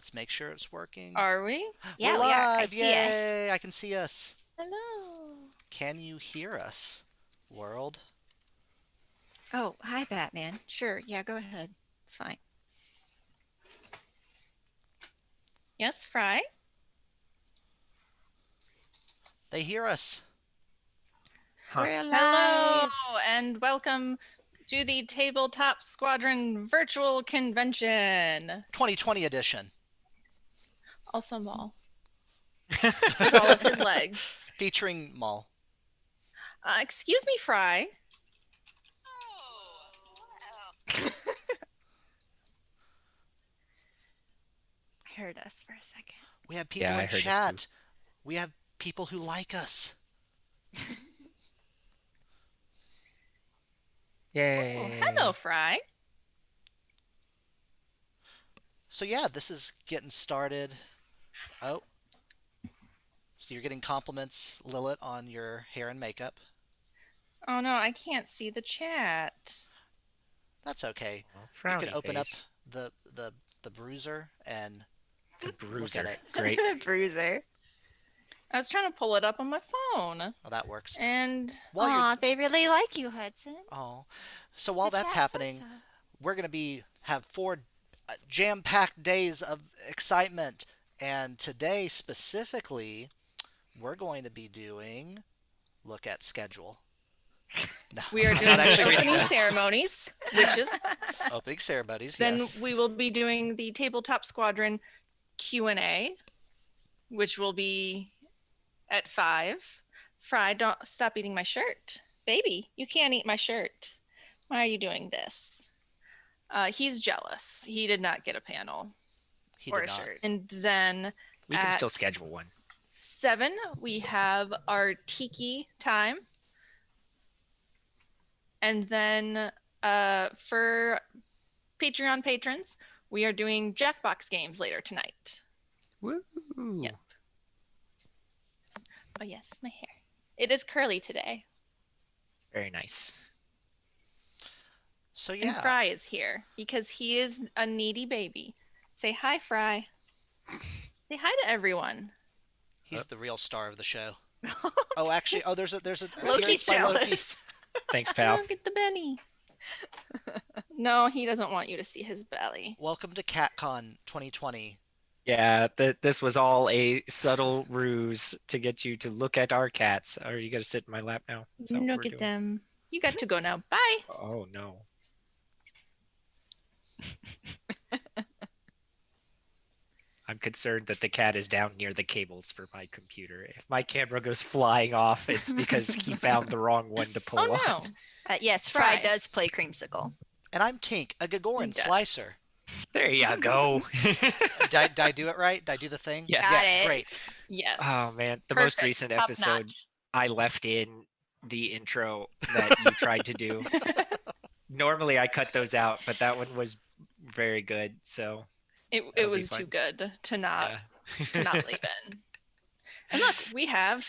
Let's make sure it's working. Are we? We're Yeah, we are. I live! see us. Yay! I can see us. Hello. Can you hear us, world? Oh, hi, Batman. Sure, yeah, go ahead. It's fine. Yes, Fry? They hear us. We're Hello, alive. and welcome to the Tabletop Squadron virtual convention. 2020 edition. Also Maul. With all of his legs. Featuring Maul. Excuse me, Fry. I heard us for a second. We have people in chat. We have people who like us. Yay. Oh, hello, Fry. So yeah, this is getting started. Oh. So you're getting compliments, Lilith, on your hair and makeup. Oh no, I can't see the chat. That's okay. Well, You can open face. up the bruiser and The look at bruiser. it. Great. Bruiser. I was trying to pull it up on my phone. Oh, that works. And Aw, they really like you, Hudson. Oh, so while The that's chat says happening, so. we're gonna have 4 jam-packed days of excitement, and today specifically, we're going to be doing look at schedule. No, we are I'm doing not actually reading opening notes. ceremonies, which is Opening ceremonies. then Yes. we will be doing the Tabletop Squadron Q&A, which will be at 5. Fry, don't stop eating my shirt. Baby, you can't eat my shirt. Why are you doing this? He's jealous. He did not get a panel He or did a not. shirt. And then We can still at schedule one. 7, we have our Tiki time. And then for Patreon patrons, we are doing Jackbox games later tonight. Woo! Yep. Oh yes, my hair. It is curly today. Very nice. So yeah. And Fry is here because he is a needy baby. Say hi, Fry. Say hi to everyone. He's the real star of the show. Oh, actually, there's a Loki's appearance by Loki. jealous. Thanks, pal. Look at the Benny. No, he doesn't want you to see his belly. Welcome to CatCon 2020. Yeah, this was all a subtle ruse to get you to look at our cats. Are you gonna sit in my lap now? Is that what Look we're at doing? them. You got to go now. Bye. Oh no. I'm concerned that the cat is down near the cables for my computer. If my camera goes flying off, it's because he found the wrong one to pull Oh on. no. Yes, Fry. Fry does play Creamsicle. And I'm Tink, a Gagoran He does. slicer. There you go. Did I do it right? Did I do the thing? Yeah. Got Yeah, it. great. Yes. Oh man, the most Perfect. recent Top episode, notch. I left in the intro that you tried to do. Normally I cut those out, but that one was very good. So It That'll be was too fun. good to not yeah. leave in. And look, we have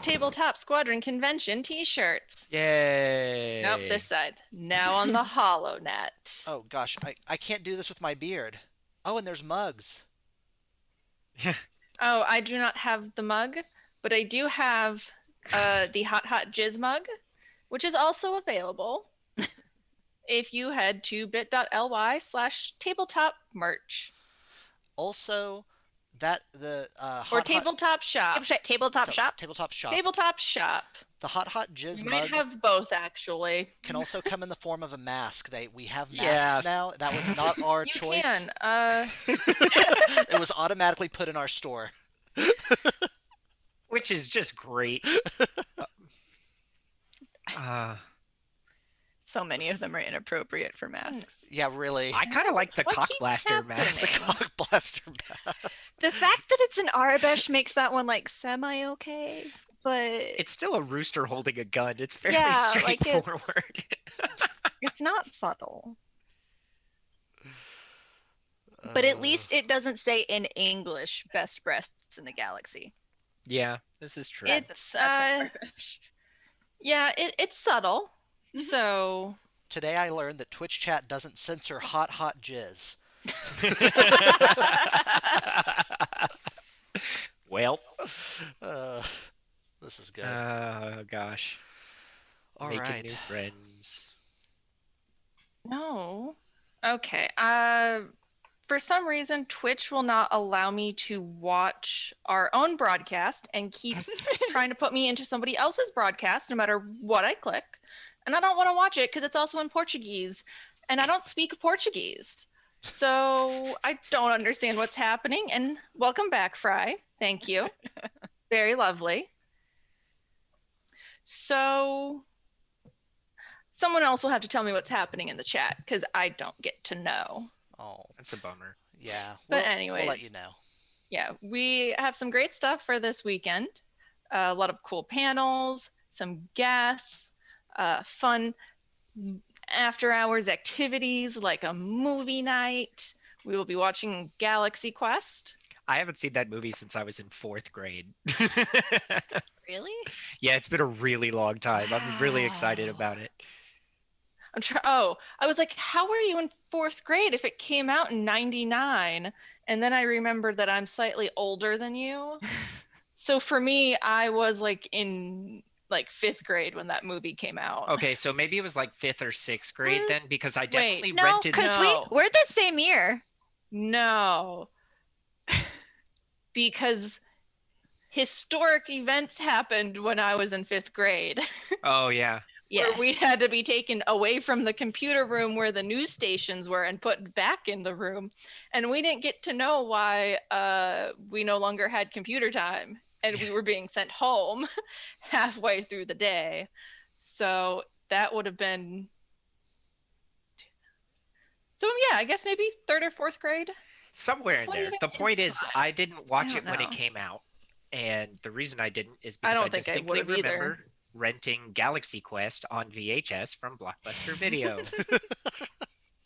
Tabletop Squadron Convention t-shirts. Yay! Nope, this side. Now on the HoloNet. Oh gosh, I can't do this with my beard. Oh, and there's mugs. Oh, I do not have the mug, but I do have the Hot Jizz mug, which is also available if you head to bit.ly/tabletop merch Also, the or tabletop shop. Tabletop shop. tabletop shop. Tabletop shop. The hot jizz We mug might have both actually. can also come in the form of a mask. We have Yeah. masks now. That was not our You choice. can. It was automatically put in our store. Which is just great. So many of them are inappropriate for masks. Yeah, really. I kind of like the What cock keeps blaster happening? mask. The cock blaster mask. The fact that it's an Arabesh makes that one like semi-okay, but It's still a rooster holding a gun. It's fairly Yeah, like, straightforward. it's not subtle. But at least it doesn't say in English "best breasts in the galaxy." Yeah, this is true. It's That's an Arabesh. yeah, it's subtle. So Today I learned that Twitch chat doesn't censor hot jizz. Well, Uh, this is good. gosh. All Making new right. friends. No. Okay. For some reason, Twitch will not allow me to watch our own broadcast and keeps trying to put me into somebody else's broadcast no matter what I click. And I don't want to watch it because it's also in Portuguese. And I don't speak Portuguese. So I don't understand what's happening. And welcome back, Fry. Thank you. Very lovely. So someone else will have to tell me what's happening in the chat because I don't get to know. Oh, That's a bummer. yeah. But We'll anyways. let you know. Yeah, we have some great stuff for this weekend. A lot of cool panels, some guests, fun after hours activities like a movie night. We will be watching Galaxy Quest. I haven't seen that movie since I was in 4th grade. Really? Yeah, it's been a really long time. I'm really excited Wow. about it. I was like, how were you in 4th grade if it came out in 99? And then I remembered that I'm slightly older than you. So for me, I was like in like 5th grade when that movie came out. Okay, so maybe it was like 5th or 6th grade then, because I Wait, definitely No, rented. because No. we're the same year. No. Because historic events happened when I was in 5th grade. Oh yeah. Where Yes. we had to be taken away from the computer room where the news stations were and put back in the room. And we didn't get to know why we no longer had computer time and we were being sent home halfway through the day. So that would have been. So yeah, I guess maybe 3rd or 4th grade. Somewhere in What there. even The point is, time? I didn't watch don't it when it know. came out. And the reason I didn't is I because I don't think I distinctly would have either. remember renting Galaxy Quest on VHS from Blockbuster Video.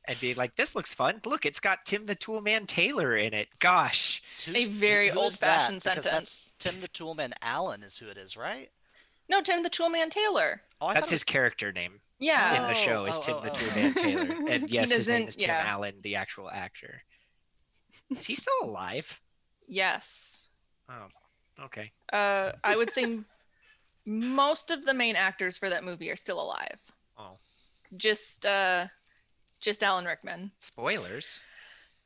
And being like, this looks fun. Look, it's got Tim the Toolman Taylor in it. Gosh. A very who is old-fashioned that? Because sentence. that's Tim the Toolman Allen is who it is, right? No, Tim the Toolman Taylor. Oh, I That's thought it his was... character name Yeah. in the show is Tim the Toolman Taylor. And yes, his name is Tim Allen, the actual actor. Is he still alive? Yes. Oh, okay. I would say most of the main actors for that movie are still alive. Oh. Just Alan Rickman. Spoilers.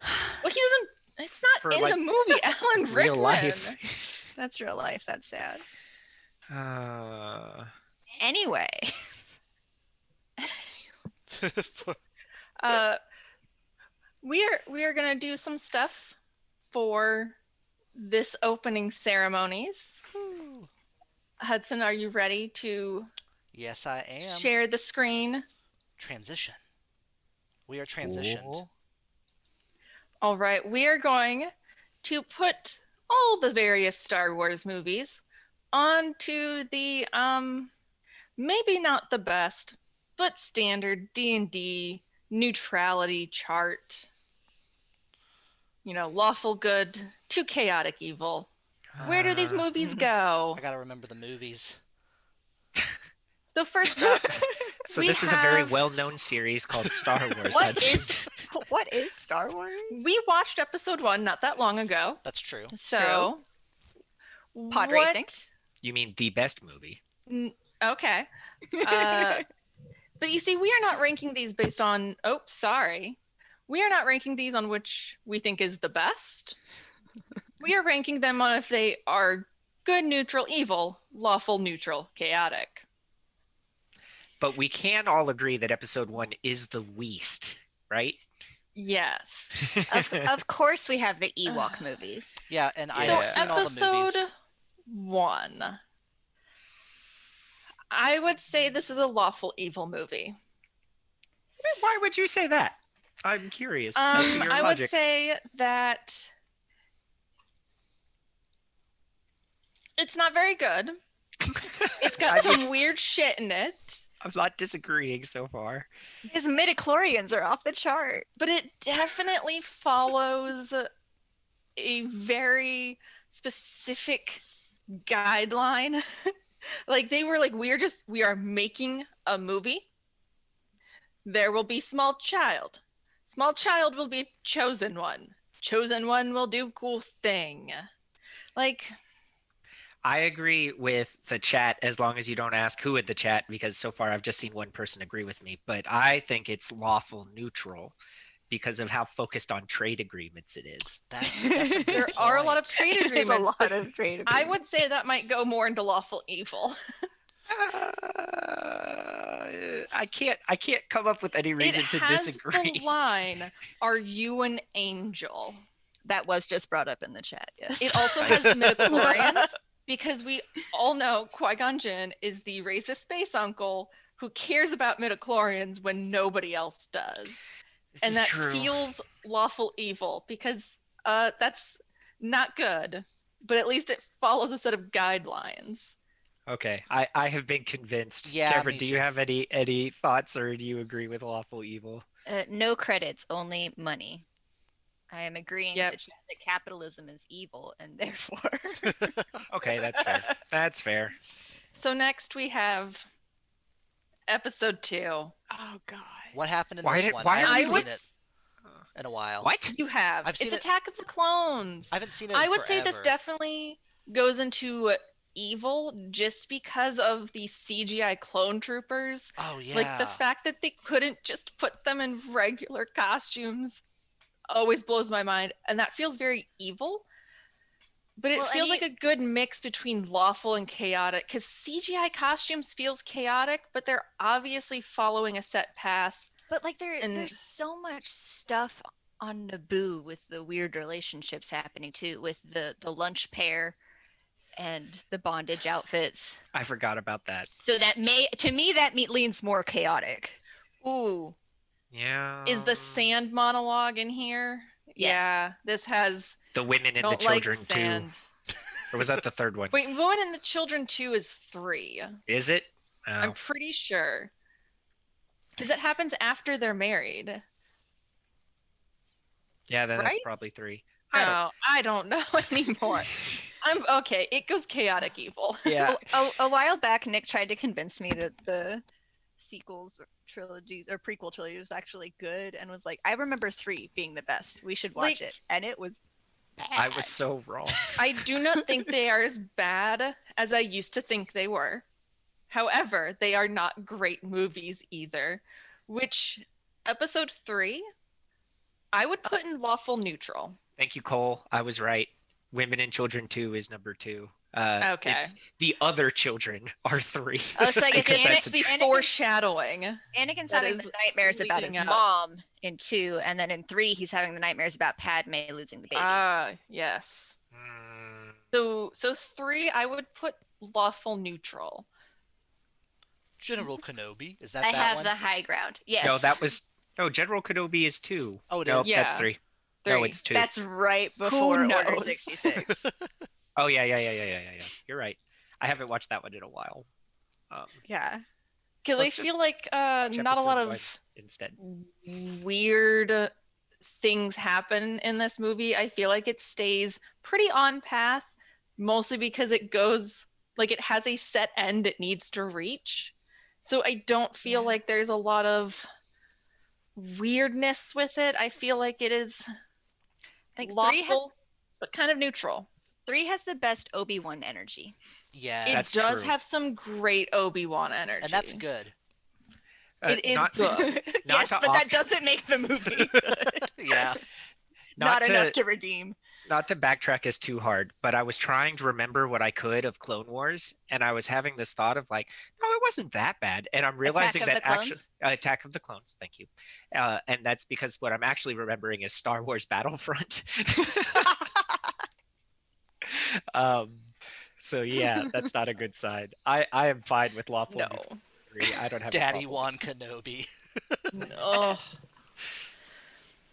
Well, he doesn't. It's not For, in like, the movie. Alan Rickman. Real life. That's real life. That's sad. Uh, Anyway. We are gonna do some stuff for this opening ceremonies. Whew. Hudson, are you ready to Yes, I am. share the screen? Transition. We are transitioned. Cool. All right, we are going to put all the various Star Wars movies onto the maybe not the best, but standard D&D neutrality chart. You know, lawful good to chaotic evil. Where do these movies go? I gotta remember the movies. So first up, So we this is a very have- well-known series called Star Wars. What Hudson. is what is Star Wars? we watched episode 1 not that long ago. That's true. So Pod what- racing. You mean the best movie? Okay. But you see, we are not ranking these based on. Oh, sorry. We are not ranking these on which we think is the best. We are ranking them on if they are good, neutral, evil, lawful, neutral, chaotic. But we can all agree that episode 1 is the least, right? Yes. Of course, we have the Ewok movies. Yeah, and I So have seen all the episode movies. 1. I would say this is a lawful evil movie. Why would you say that? I'm curious as to your I logic. would say that it's not very good. It's got some weird shit in it, I'm not disagreeing so far. His midichlorians are off the chart. but it definitely follows a very specific guideline. Like they were like, we are making a movie. There will be small child, Small child will be chosen one. Chosen one will do cool thing. Like, I agree with the chat as long as you don't ask who in the chat, because so far I've just seen one person agree with me. But I think it's lawful neutral because of how focused on trade agreements it is. That's a good there point. are a lot of trade There's agreements. a lot but of trade I agreements. would say that might go more into lawful evil. I can't come up with any reason it to has disagree. the line, "Are you an angel?" That was just brought up in the chat. Yes. It also has midichlorians because we all know Qui-Gon Jinn is the racist space uncle who cares about midichlorians when nobody else does. This And is that true. feels lawful evil because that's not good, but at least it follows a set of guidelines. Okay, I have been convinced. Yeah, Cameron, me do too. you have any thoughts, or do you agree with lawful evil? No credits, only money. I am agreeing Yep. with the chat that capitalism is evil, and therefore. Okay, that's fair. That's fair. So next we have episode 2. Oh God. What happened in Why this did- one? why I are haven't we seen would it in a while. What? You have. I've seen It's it- Attack of the Clones. I haven't seen it I in would say this forever. definitely goes into evil just because of the CGI clone troopers. Oh yeah. Like the fact that they couldn't just put them in regular costumes always blows my mind, and that feels very evil. But it Well, feels like a good mix between lawful and chaotic, because CGI costumes feels chaotic, but they're obviously following a set path. But like And- there's so much stuff on Naboo with the weird relationships happening too, with the lunch pair and the bondage outfits. I forgot about that. So that to me leans more chaotic. Ooh, Yeah. is the sand monologue in here? Yes. Yeah, this has the women and the don't like children too? sand. Or was that the third one? Wait, Women and the Children 2 is 3. Is it? Oh. I'm pretty sure. Because it happens after they're married. Yeah, then that's right? probably 3. I don't know anymore. I'm okay. It goes chaotic evil. Yeah. A while back, Nick tried to convince me that the sequels or trilogy or prequel trilogy was actually good, and was like, I remember 3 being the best. We should watch it, and it was bad. I was so wrong. I do not think they are as bad as I used to think they were. However, they are not great movies either. Which episode 3, I would put in lawful neutral. Thank you, Cole. I was right. Women and Children 2 is number 2. Okay. It's the other children are 3. Oh, it's like Because it's that's the a foreshadowing. Anakin's That having is the nightmares about his leading up. mom in 2, and then in 3 he's having the nightmares about Padme losing the babies. Ah, yes. Mm, So 3, I would put lawful neutral. General Kenobi. Is that I that have one? the high ground. Yes. No, General Kenobi is 2. Oh, it No, is? that's Yeah. 3. No, 3. it's 2. That's right before Order knows? 66. Oh yeah. You're right. I haven't watched that one in a while. Yeah. Because I Let's just feel like watch not a lot episode 1 of instead. weird things happen in this movie. I feel like it stays pretty on path, mostly because it goes like it has a set end it needs to reach. So I don't feel Yeah. like there's a lot of weirdness with it. I feel like it is I think lawful, but kind of neutral. 3 has the best Obi-Wan energy. Yeah. It That's does true. have some great Obi-Wan energy. And that's good. It is not, good. Not Yes, to but that opt- doesn't make the movie good. Yeah. Not to, enough to redeem. Not to backtrack is too hard, but I was trying to remember what I could of Clone Wars, and I was having this thought of like, no, it wasn't that bad, and I'm realizing of that the actually Clones? Attack of the Clones, thank you, and that's because what I'm actually remembering is Star Wars Battlefront. So yeah, that's not a good sign. I am fine with lawful No. victory. I don't have a Daddy problem. Wan Kenobi. Oh.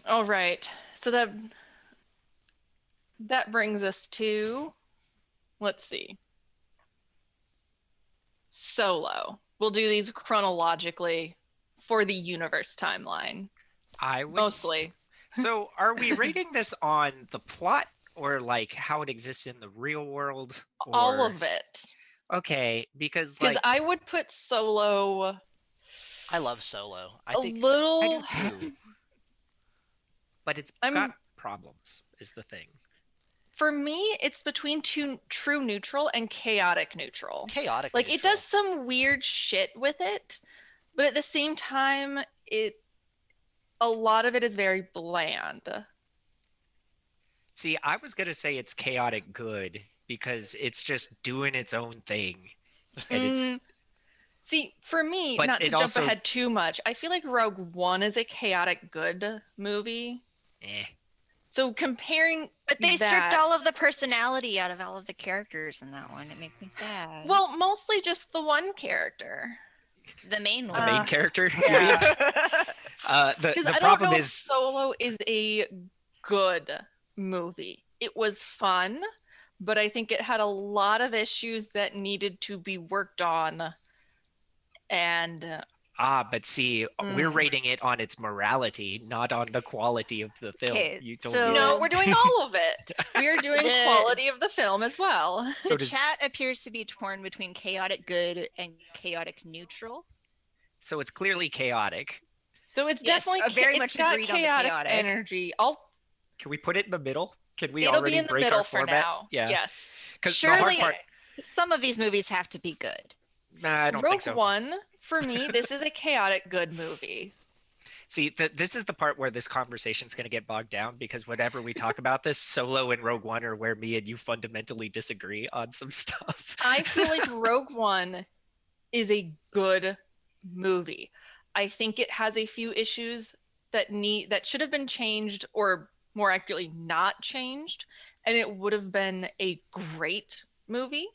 All right. So that brings us to, let's see, Solo. We'll do these chronologically for the universe timeline, I would mostly. So are we rating this on the plot or like how it exists in the real world? All or- of it. Okay, because Because like I would put Solo I love Solo. I a think little. I do too. but it's I'm- got problems is the thing. For me, it's between true neutral and chaotic neutral. Chaotic Like, neutral. it does some weird shit with it, but at the same time, a lot of it is very bland. See, I was gonna say it's chaotic good because it's just doing its own thing. And it's See, for me, But not to it jump also- ahead too much, I feel like Rogue One is a chaotic good movie. eh. So comparing But they stripped that- all of the personality out of all of the characters in that one. It makes me sad. Well, mostly just the one character. the main The one. main character. Yeah. The Because I don't problem know is if Solo is a good movie. It was fun, but I think it had a lot of issues that needed to be worked on. And but see, we're Mm. rating it on its morality, not on the quality of the film. Okay, You told so- me no, that. we're doing all of it. We are doing The- quality of the film as well. So the does chat appears to be torn between chaotic good and chaotic neutral. so it's clearly chaotic. So it's Yes, definitely very it's much got agreed on the chaotic chaotic. energy. Can we put it in the middle? Can we It'll already be in the break middle our for format? now. Yeah. Yes. Because the hard Surely- part. Some of these movies have to be good. Nah, I don't Rogue think so. One, for me, this is a chaotic good movie. See, this is the part where this conversation's going to get bogged down because whenever we talk about this, Solo and Rogue One are where me and you fundamentally disagree on some stuff. I feel like Rogue One is a good movie. I think it has a few issues that should have been changed, or more accurately not changed, and it would have been a great movie.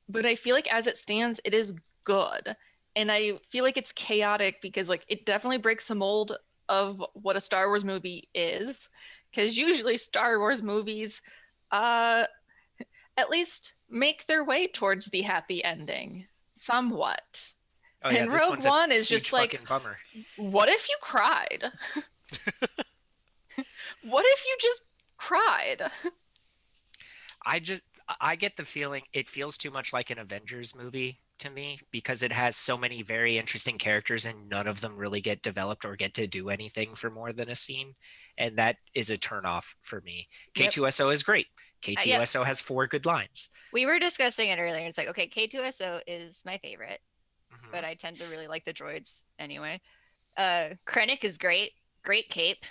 But I feel like as it stands, it is good. And I feel like it's chaotic because like it definitely breaks the mold of what a Star Wars movie is. Because usually Star Wars movies at least make their way towards the happy ending somewhat. Oh yeah, And this Rogue one's a One is huge just like, fucking bummer. what if you cried? What if you just cried? I get the feeling it feels too much like an Avengers movie to me because it has so many very interesting characters and none of them really get developed or get to do anything for more than a scene, and that is a turnoff for me. Yep. K2SO is great. yeah. K2SO has 4 good lines. We were discussing it earlier. It's like, okay, K2SO is my favorite, Mhm. but I tend to really like the droids anyway. Krennic is great. Great cape.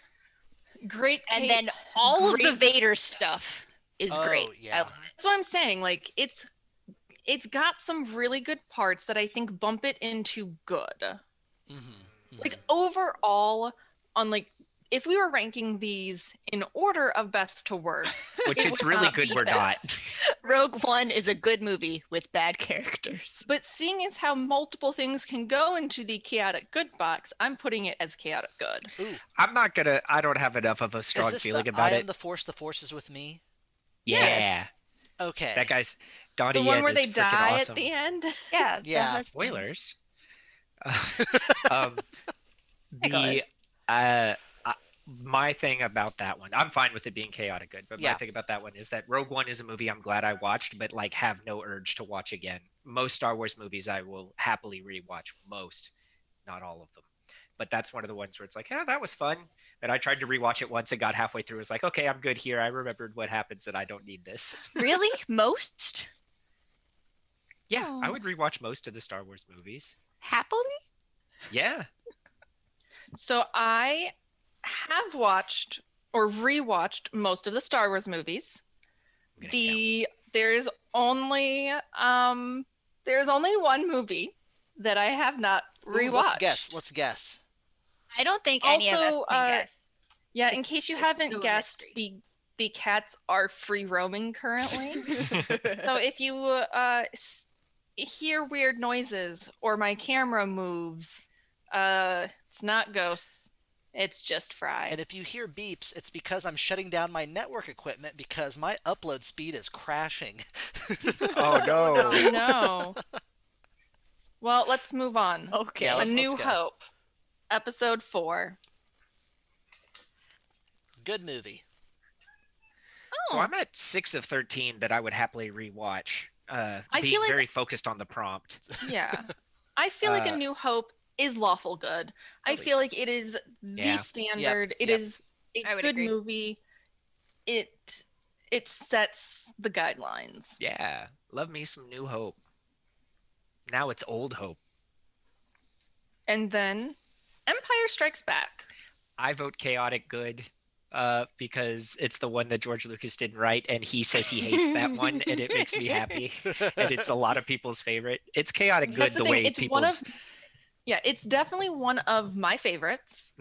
Great. And Kate. then all of the great- Vader stuff is Oh, great. yeah. That's what I'm saying. Like it's got some really good parts that I think bump it into good. Mm-hmm. Like overall, on like if we were ranking these in order of best to worst, Which it it's would really not good be we're not. best. Rogue One is a good movie with bad characters. But seeing as how multiple things can go into the chaotic good box, I'm putting it as chaotic good. Ooh, I don't have enough of a is strong this feeling the about I it. am the force is with me? Yeah. Yes. Okay. That guy's Donnie The one Yen where is they freaking die awesome. at the end. Yeah. Yeah. Spoilers. um, Nicholas. my thing about that one, I'm fine with it being chaotic good, but my Yeah. thing about that one is that Rogue One is a movie I'm glad I watched, but like have no urge to watch again. Most Star Wars movies I will happily rewatch, most, not all of them. But that's one of the ones where it's like, yeah, that was fun. And I tried to rewatch it once and got halfway through. Was like, okay, I'm good here. I remembered what happens and I don't need this. Really? Most? Yeah, I Oh. would rewatch most of the Star Wars movies. Happily? Yeah. So I have watched or rewatched most of the Star Wars movies. I'm gonna count. There's only one movie that I have not Ooh, rewatched. let's guess. I don't think any of us Also, can guess. Yeah, in It's- case you it's haven't still a guessed, mystery. the cats are free roaming currently. So if you hear weird noises or my camera moves, it's not ghosts. It's just Fry. And if you hear beeps, it's because I'm shutting down my network equipment because my upload speed is crashing. Oh no. Oh, no. Well, let's move on. Okay. Yeah, A let's New go. Hope, episode 4. Good movie. So Oh, I'm at 6 of 13 that I would happily rewatch. I Being feel like- very focused on the prompt. yeah. I feel like A Uh, New Hope is lawful good. I At feel least. like it is the Yeah. standard. It yep. is I would good agree. movie. It sets the guidelines. Yeah, love me some New Hope. Now it's Old Hope. And then Empire Strikes Back. I vote Chaotic Good because it's the one that George Lucas didn't write, and he says he hates that one, and it makes me happy. And it's a lot of people's favorite. It's Chaotic Good That's the thing. way It's one of people's. it's definitely one of my favorites.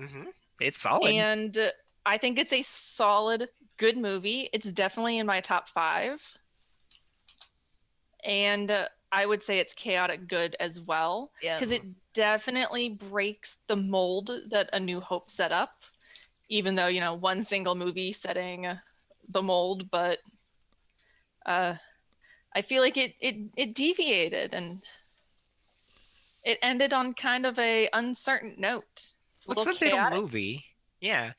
It's solid. And I think it's a solid, good movie. It's definitely in my top 5. And I would say it's chaotic good as well. Yeah. Because it definitely breaks the mold that A New Hope set up. Even though, one single movie setting the mold, but I feel like it deviated and it ended on kind of a uncertain note. It's a What's little the middle chaotic. movie? Yeah.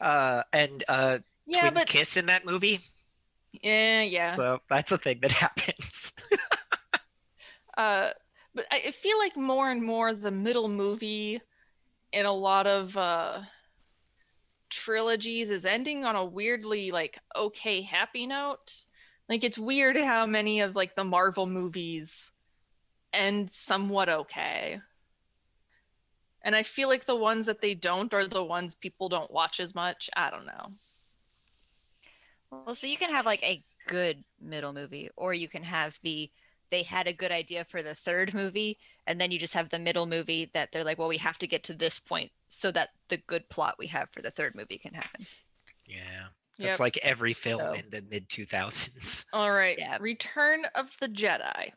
And Yeah, twins but kiss in that movie. yeah. So that's a thing that happens. But I feel like more and more the middle movie in a lot of trilogies is ending on a weirdly like okay happy note. Like it's weird how many of like the Marvel movies end somewhat okay. And I feel like the ones that they don't are the ones people don't watch as much. I don't know. Well, so you can have like a good middle movie, or you can have they had a good idea for the third movie, and then you just have the middle movie that they're like, well, we have to get to this point so that the good plot we have for the third movie can happen. Yeah. That's Yep. like every film So- in the mid 2000s. All right. Yeah. Return of the Jedi.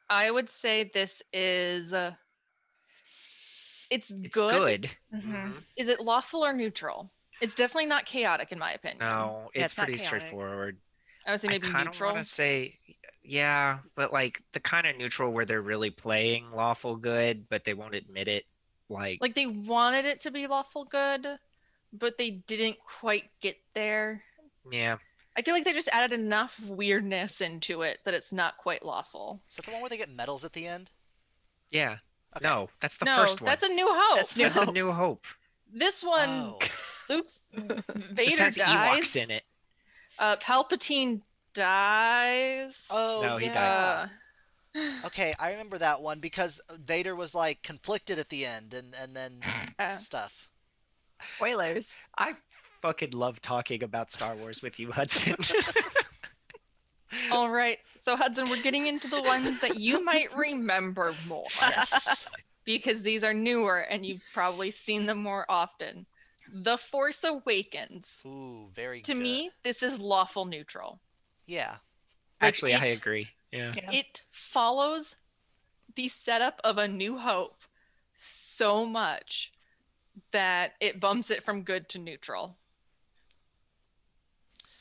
I would say this is it's It's good. good. Mhm. Is it lawful or neutral? It's definitely not chaotic in my opinion. No, Yeah, it's it's not pretty chaotic. straightforward. I would say maybe I kind of neutral. want to say, yeah, but like the kind of neutral where they're really playing lawful good, but they won't admit it. Like, Like they wanted it to be lawful good, but they didn't quite get there. yeah, I feel like they just added enough weirdness into it that it's not quite lawful. Is that the one where they get medals at the end? yeah. Okay. No, that's the No, first one. that's a New Hope. That's New That's a Hope. New Hope. This one, Oh. Luke's This Vader has dies. Ewoks in it. Palpatine dies. Oh, No, he yeah. Uh, Okay, I remember that one because Vader was like conflicted at the end and then uh, stuff. Spoilers. I fucking love talking about Star Wars with you, Hudson. all right, so Hudson, we're getting into the ones that you might remember more. Yes. Because these are newer and you've probably seen them more often. The Force Awakens. Ooh, very To good. me, this is lawful neutral. Yeah. Like, Actually, I agree. Yeah. Yeah. It follows the setup of A New Hope so much that it bumps it from good to neutral.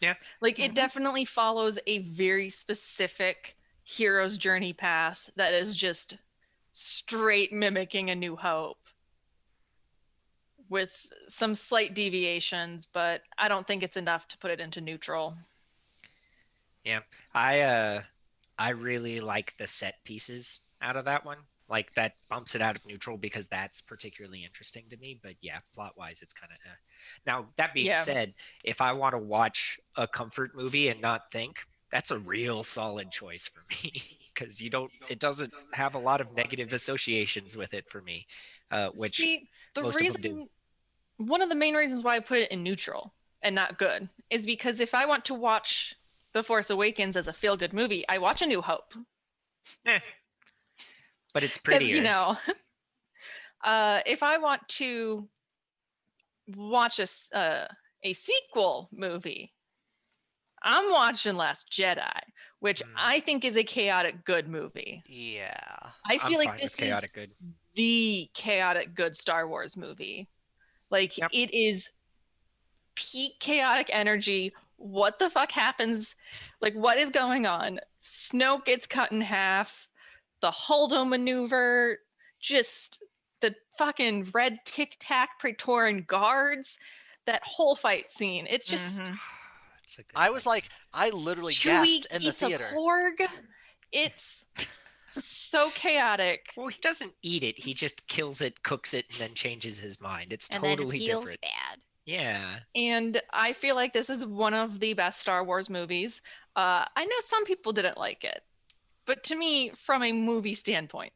Yeah. Like it Mhm. definitely follows a very specific hero's journey path that is just straight mimicking A New Hope with some slight deviations, but I don't think it's enough to put it into neutral. Yeah. I really like the set pieces out of that one. Like that bumps it out of neutral because that's particularly interesting to me. But yeah, plot wise, it's kind of. Now that being Yeah. said, if I want to watch a comfort movie and not think, that's a real solid choice for me because it doesn't have a lot of negative associations with it for me, which See, the most of them do. reason, one of the main reasons why I put it in neutral and not good is because if I want to watch The Force Awakens as a feel-good movie, I watch A New Hope. Eh, but it's 'Cause, prettier. if I want to watch a sequel movie, I'm watching Last Jedi, which I think is a chaotic good movie. Yeah. I I'm feel like fine with this is chaotic good. the chaotic good Star Wars movie. Like Yep. it is peak chaotic energy. What the fuck happens? Like what is going on? Snoke gets cut in half. The Holdo maneuver, just the fucking red tic tac Praetorian guards, that whole fight scene. It's just Mhm. It's a good I was fight like, I literally Chewie gasped in the eats a theater. porg. It's So chaotic. Well, he doesn't eat it. He just kills it, cooks it, and then changes his mind. It's And then totally feels different. bad. Yeah. And I feel like this is one of the best Star Wars movies. I know some people didn't like it, but to me, from a movie standpoint,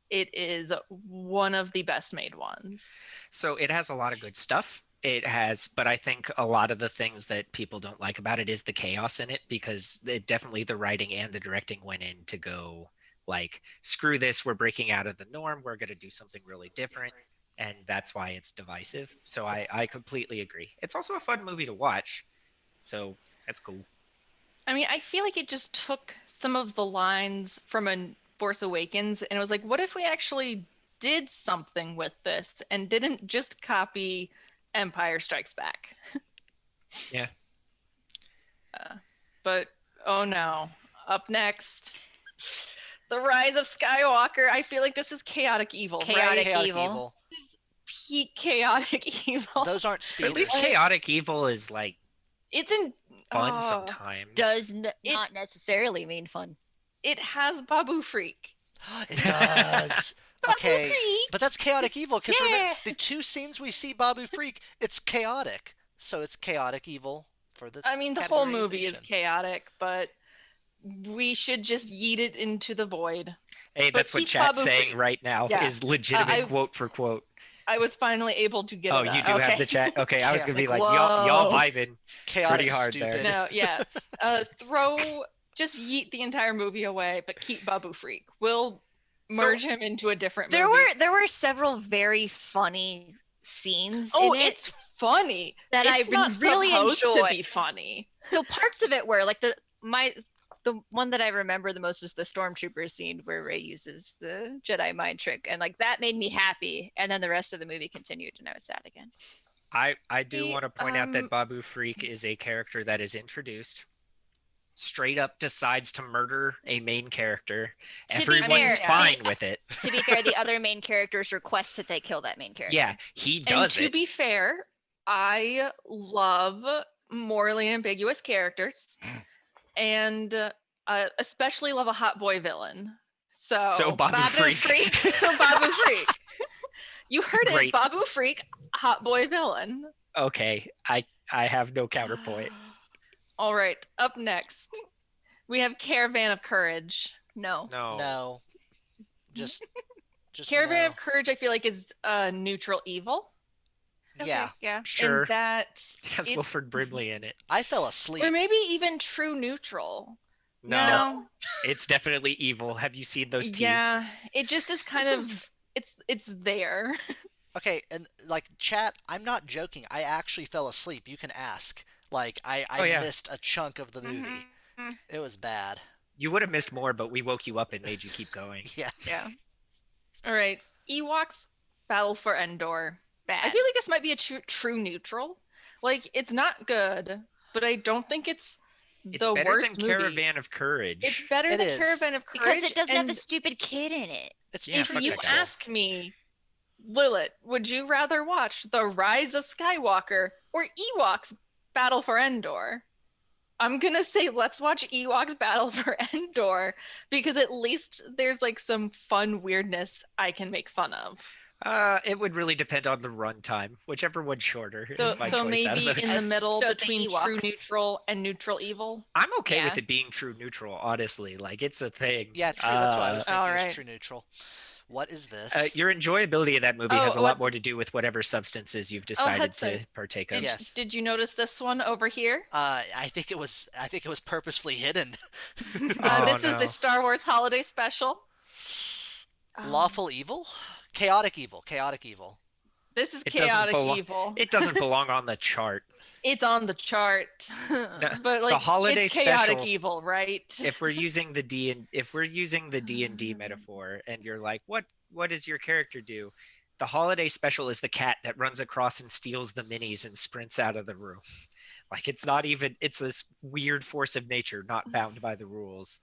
it is one of the best made ones. So it has a lot of good stuff. It has, but I think a lot of the things that people don't like about it is the chaos in it, because it definitely, the writing and the directing went in to go like, screw this, we're breaking out of the norm, we're going to do something really different. And that's why it's divisive. So I completely agree. It's also a fun movie to watch. So that's cool. I mean, I feel like it just took some of the lines from a Force Awakens and it was like, what if we actually did something with this and didn't just copy Empire Strikes Back? Yeah. But oh no. Up next, The Rise of Skywalker. I feel like this is chaotic evil, right? Chaotic Chaotic evil. evil. Peak chaotic evil. Those aren't But at least speeders. chaotic evil is like It's in fun oh, sometimes. Does not necessarily mean fun. It has Babu Freak. It does. Babu Okay, Freak. but that's chaotic evil because Yeah. the two scenes we see Babu Freak, it's chaotic. So it's chaotic evil for the. I mean, the whole movie is categorization. chaotic, but we should just yeet it into the void. Hey, But that's what keep chat's Babu saying Freak. right now, Yeah. is legitimate I- quote for quote. I was finally able to get Oh, it you up. do have Okay. the chat. Okay, I was Yeah. gonna be Like, like, y'all whoa. vibing Chaotic pretty hard stupid. there. No, yeah. Just yeet the entire movie away, but keep Babu Freak. We'll merge him into a different There movie. were several very funny scenes Oh, in it it's funny. that It's I not really supposed to enjoyed. be funny. So parts of it were like the one that I remember the most is the stormtrooper scene where Rey uses the Jedi mind trick, and like that made me happy. And then the rest of the movie continued, and I was sad again. I do The, want to point out that um, Babu Freak is a character that is introduced, straight up decides to murder a main character. To be Everyone's fair, fine with it. To be fair, the other main characters request that they kill that main character. Yeah, he And does to it. be fair, I love morally ambiguous characters, and especially love a hot boy villain. So Babu Freak. So Babu Freak. You heard Great. it, Babu Freak, hot boy villain. Okay, I have no counterpoint. All right, up next, we have Caravan of Courage. No. No. Just Caravan no. of Courage, I feel like, is neutral evil. Yeah, Yeah. Sure. In that It has it- Wilford Brimley in it. I fell asleep. or maybe even true neutral. No, it's definitely evil. Have you seen those teeth? Yeah, it just is kind of it's there. Okay, and like chat, I'm not joking. I actually fell asleep. You can ask. Like I Oh, yeah. missed a chunk of the movie. Mhm. It was bad. You would have missed more, but we woke you up and made you keep going. Yeah. Yeah. All right, Ewoks Battle for Endor. Bad. I feel like this might be a true neutral. Like it's not good, but I don't think it's It's the better worst than movie. Caravan of Courage. It's better It than is. Caravan of Courage because it doesn't have and the stupid kid in it. It's Yeah, if fuck you that guy. ask me, Lilith, would you rather watch The Rise of Skywalker or Ewoks Battle for Endor? I'm gonna say let's watch Ewoks Battle for Endor because at least there's like some fun weirdness I can make fun of. It would really depend on the runtime. Whichever one's shorter So is my choice out maybe of those. in the Yes, middle so the between true Ewoks. neutral and neutral evil. I'm okay with Yeah. it being true neutral, honestly. Like, it's a thing. Yeah, true. That's what I was thinking. Alright. Is true neutral. What is this? Your enjoyability of that movie Oh, has a what- lot more to do with whatever substances you've decided to Hudson. partake of. Yes. Did you notice this one over here? I think it was purposefully hidden. Oh, This is no. the Star Wars Holiday Special. Lawful evil, chaotic evil, chaotic evil. This is It doesn't chaotic belong- evil. It doesn't belong on the chart. It's on the chart, but like holiday it's chaotic special- evil, right? If we're using the D&D metaphor, and you're like, what does your character do? The holiday special is the cat that runs across and steals the minis and sprints out of the room. Like, it's not even, it's this weird force of nature, not bound by the rules.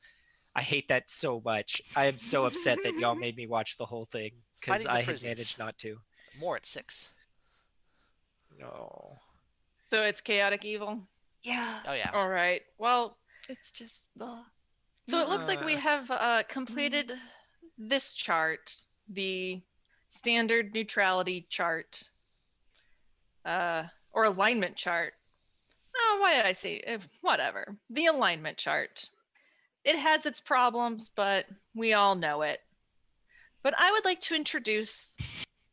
I hate that so much. I am so upset that y'all made me watch the whole thing because Fighting the I had Frizzies. managed not to. More at 6. No. So it's chaotic evil. Yeah. Oh yeah. All right. Well, It's just the. so it looks like we have completed this chart, the standard neutrality chart, or alignment chart. Oh, why did I say whatever? The alignment chart. It has its problems, but we all know it. But I would like to introduce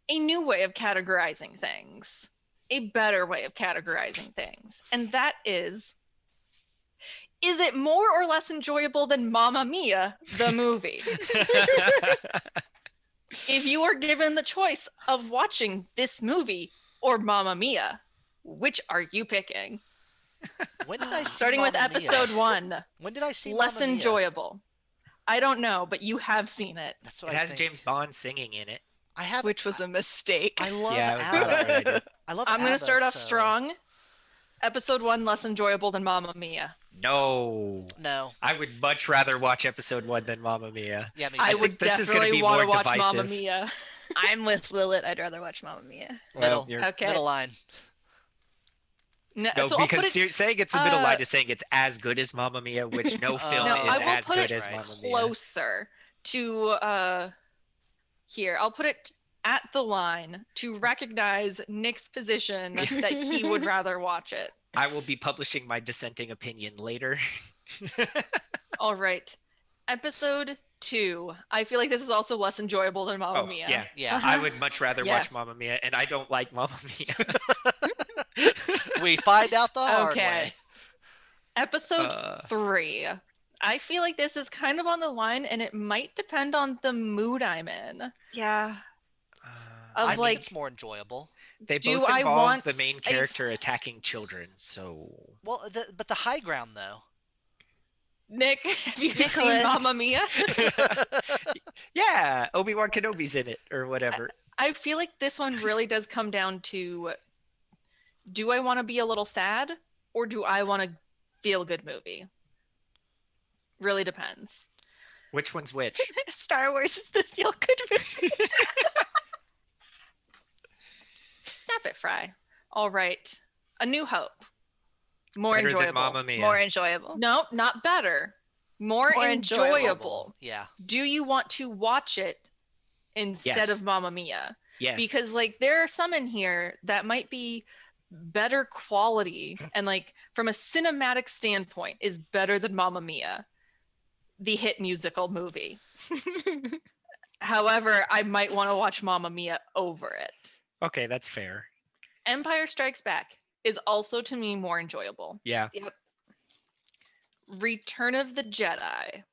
a new way of categorizing things, a better way of categorizing things, and that is it more or less enjoyable than Mamma Mia, the movie? If you are given the choice of watching this movie or Mamma Mia, which are you picking? When did I see Starting with Mamma Mia? episode 1, When did I see less Mamma Mia? enjoyable. I don't know, but you have seen it. That's what It I has think. James Bond singing in it. I have. Which was a mistake. I love Yeah, it was not a good ABBA. idea. I love I'm going ABBA, to start off so- strong. Episode 1 less enjoyable than Mamma Mia. No. No. I would much rather watch episode 1 than Mamma Mia. Yeah, me too. I think would this is gonna definitely be want to more watch Mamma divisive. Mia. I'm with Lilith. I'd rather watch Mamma Mia. Middle. you're- Okay. Middle line. No, No, so I'll because put it, saying it's the middle uh, line is saying it's as good as Mamma Mia, which no film No, is I will as put good it as right. Mamma Mia. closer to here. I'll put it at the line to recognize Nick's position that he would rather watch it. I will be publishing my dissenting opinion later. All right. Episode 2. I feel like this is also less enjoyable than Mamma Oh, Mia. yeah. Yeah. I would much rather Yeah. watch Mamma Mia, and I don't like Mamma Mia. We find out the hard Okay. way. Episode 3. I feel like this is kind of on the line, and it might depend on the mood I'm in. Yeah. Of I think like, it's more enjoyable. they do both I involve want the main a- character attacking children, so Well, but the high ground though. Nick, have you seen Nicholas. Mamma Mia? yeah, Obi-Wan Kenobi's in it or whatever. I feel like this one really does come down to, do I want to be a little sad or do I want a feel good movie? Really depends. Which one's which? Star Wars is the feel good movie. Stop it, Fry. All right. A New Hope. More Better enjoyable. than Mamma Mia. More enjoyable. No, not better. More, More enjoyable. enjoyable. Yeah. Do you want to watch it instead Yes. of Mamma Mia? Yes. Because like there are some in here that might be better quality and like from a cinematic standpoint is better than Mamma Mia, the hit musical movie. However, I might want to watch Mamma Mia over it. Okay, that's fair. Empire Strikes Back is also to me more enjoyable. Yeah. Return of the Jedi.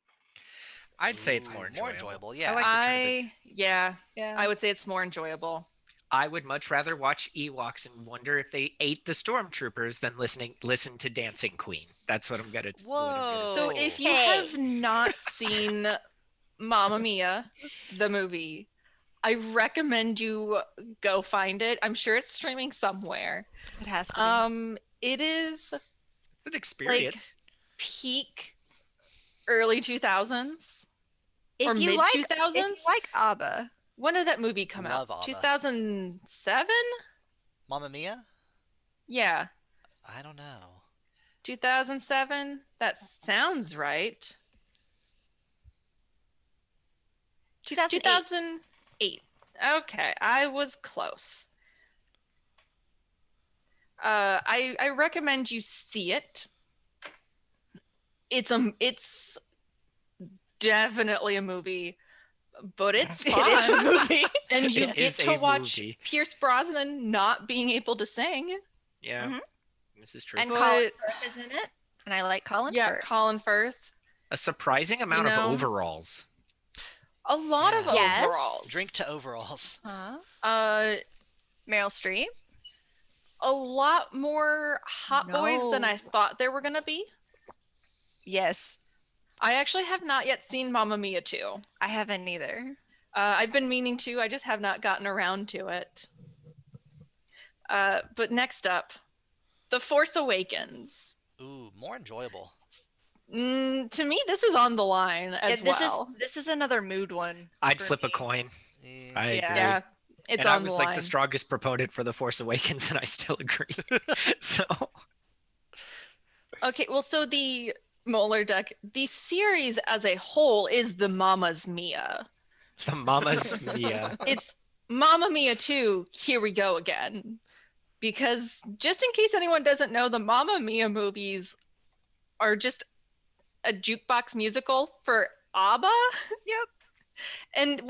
I'd say it's Ooh, more more enjoyable. enjoyable, yeah. I like Return of the- Yeah, Yeah. I would say it's more enjoyable. I would much rather watch Ewoks and wonder if they ate the stormtroopers than listen to Dancing Queen. That's what I'm gonna. Whoa. So if you Hey. have not seen Mamma Mia, the movie, I recommend you go find it. I'm sure it's streaming somewhere. It has to be. It is It's an experience. peak early 2000s or if you mid like, 2000s. if you like ABBA, When did that movie come Love out? ABBA. 2007? Mamma Mia? Yeah, I don't know. 2007. That sounds right. 2008. 2008. Okay, I was close. I recommend you see it. It's definitely a movie, but it's It fun. is a movie. And you It get is to a watch movie. Pierce Brosnan not being able to sing. Yeah. Mhm. This is true. And But- Colin Firth is in it, and I like Colin Yeah, Firth. Colin Firth. A surprising amount know, of overalls. A lot of Yeah. Yes. overalls. Drink to overalls. Huh? Meryl Streep. A lot more hot boys than I No. thought there were gonna be. Yes, I actually have not yet seen Mamma Mia 2. I haven't either. I've been meaning to, I just have not gotten around to it. But next up, The Force Awakens. Ooh, more enjoyable. To me, this is on the line as this well. is this is another mood one. I'd for flip a me. coin. Eh, I Yeah. agree. Yeah, it's and I on was the like line. the strongest proponent for The Force Awakens, and I still agree. So Okay, well, so the Molar Duck, the series as a whole is the Mamma's Mia. The Mamma's Mia. It's Mamma Mia 2, Here We Go Again. Because just in case anyone doesn't know, the Mamma Mia movies are just a jukebox musical for ABBA. Yep. And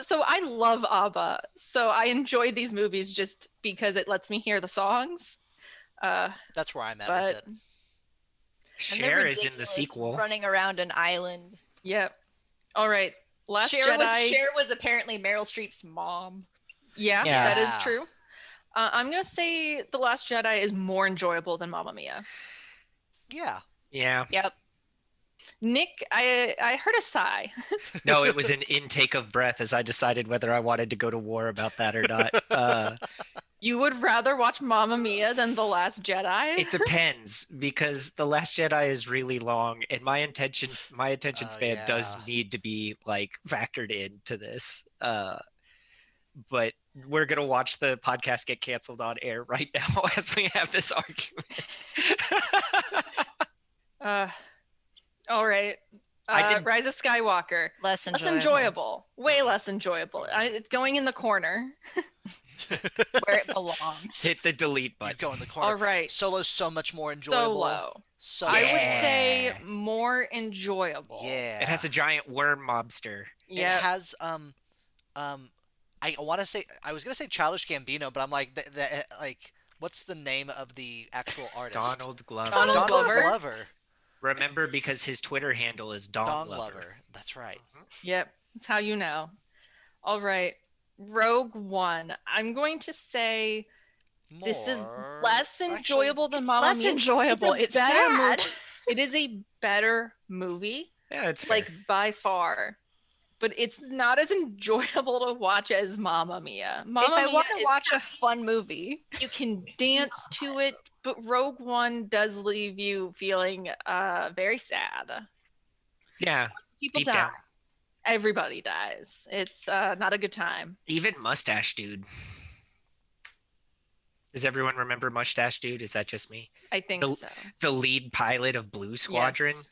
so I love ABBA. So I enjoy these movies just because it lets me hear the songs. That's where I'm at But with it. And Cher they're is in the ridiculous, sequel. running around an island. yep. All right. Last Cher Jedi. was apparently Meryl Streep's mom. Yeah, Yeah. that is true. I'm gonna say The Last Jedi is more enjoyable than Mamma Mia. Yeah. Yeah. Yep. Nick, I heard a sigh. No, it was an intake of breath as I decided whether I wanted to go to war about that or not. You would rather watch Mamma Mia than The Last Jedi? It depends because The Last Jedi is really long, and my attention span does yeah. need to be like factored into this. But we're gonna watch the podcast get canceled on air right now as we have this argument. All right. I did- Rise of Skywalker. Less Less enjoyable. enjoyable. Way less enjoyable. It's going in the corner. Where it belongs. Hit the delete You button. go in the corner. All right. Solo's so much more enjoyable. Solo. So I much would more. say more enjoyable. Yeah. It has a giant worm mobster. Yeah. It has I want to say I was gonna say Childish Gambino, but I'm like like what's the name of the actual artist? Donald Glover. Donald Glover. Glover. Remember, because his Twitter handle is Dong Dong Glover. Glover. That's right. Yep. That's how you know. All right. Rogue One. I'm going to say this is More- less actually, enjoyable than Mamma less Mia. en- Enjoyable. it's It's a better bad. movie. It is a better movie, Yeah, it's fair. like by far. But it's not as enjoyable to watch as Mamma Mia. Mamma If I Mia want to is- watch a fun movie, you can dance to it, but Rogue One does leave you feeling very sad. Yeah, People deep die. down. Everybody dies. It's not a good time. Even Mustache Dude. Does everyone remember Mustache Dude? Is that just me? I think The- so. The lead pilot of Blue Squadron. Yes.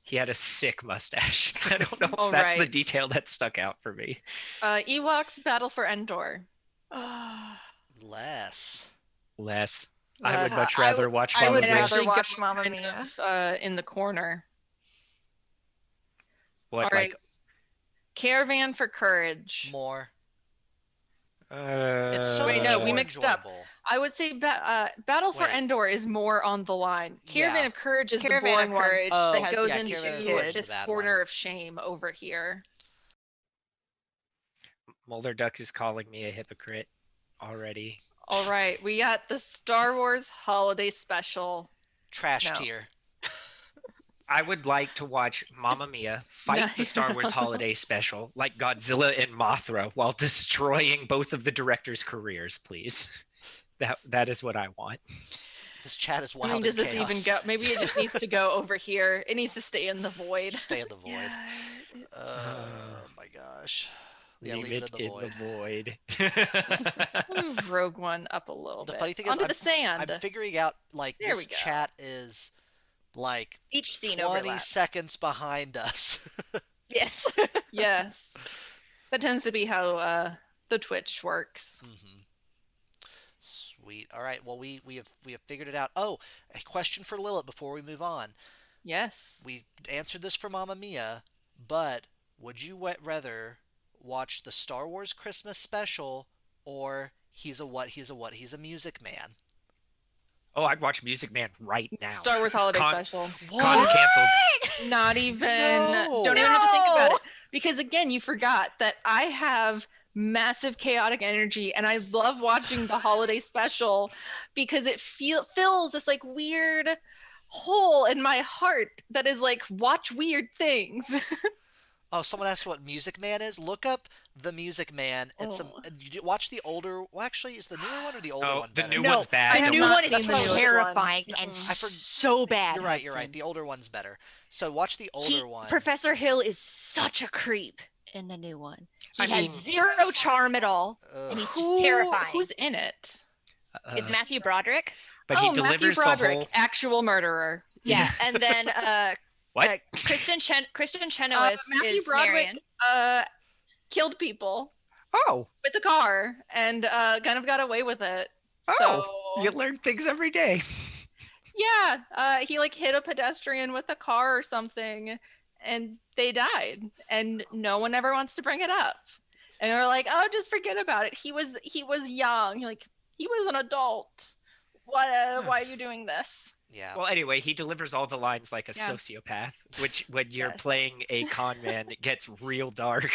He had a sick mustache. I don't know if All that's the right. detail that stuck out for me. Ewoks Battle for Endor. Less. Less. I would Uh, much I rather would- watch I Mamma would Mia. Mia. actually watch go Mamma kind Mia. of, in the corner. What, All right. like, Caravan for Courage. More. uh, It's so Wait, much no, more we mixed up. enjoyable. I would say Battle for Wait. Endor is more on the line. Caravan Yeah. of Courage is Caravan the of boring one Courage Oh, that has goes yeah, into Caravan of Courage is the this bad corner one. of shame over here. Mulder Duck is calling me a hypocrite already. All right, we got the Star Wars Holiday Special. Trash No. tier. I would like to watch Mamma Mia fight the Star Wars Holiday Special like Godzilla and Mothra while destroying both of the directors' careers, please. That is what I want. This chat is I wild mean, does and this even chaos. go? Maybe it just needs to go over here. It needs to stay in the void. Just stay in the void. Yeah. Oh my gosh. Yeah, Leave leave it it in the void. Move Rogue One up a little The bit. funny thing is, Onto the sand. I'm figuring out like There this we go. chat is like each scene 20 overlaps. seconds behind us. Yes. Yes, that tends to be how the Twitch works. Mhm. Sweet. All right. Well, we have figured it out. Oh, a question for Lilith before we move on. Yes. We answered this for Mamma Mia, but would you rather watch the Star Wars Christmas special or He's a Music Man? Oh, I'd watch Music Man right now. Star Wars Holiday Con- Special. Con's canceled. Not even. No. Don't even have to think about No. it. Because again, you forgot that I have massive chaotic energy and I love watching the holiday special because it fills this like weird hole in my heart that is like watch weird things. Oh, someone asked what Music Man is. Look up the Music Man. It's Oh. watch the older. Well, actually, is the newer one or the older Oh, one the better? new No, one's bad. I The have new not one seen is the newest terrifying one. and I so bad. You're right. You're right. Hudson. The older one's better. So watch the older one. Professor Hill is such a creep in the new one. He I has mean- zero charm at all, Ugh. and he's terrifying. Who's in it? It's Matthew Broderick. But he Matthew delivers the Broderick, whole. actual murderer. Yeah, and then What? Kristen Matthew Chenoweth is Broderick. Marion. killed people Oh, with a car and kind of got away with it. oh, So you learn things every day. yeah, he like hit a pedestrian with a car or something, and they died, and no one ever wants to bring it up. And they're like, "Oh, just forget about it. He was young. Like he was an adult. What? Why are you doing this?" Yeah. Well, anyway, he delivers all the lines like a Yeah. sociopath, which when you're Yes. playing a con man, it gets real dark.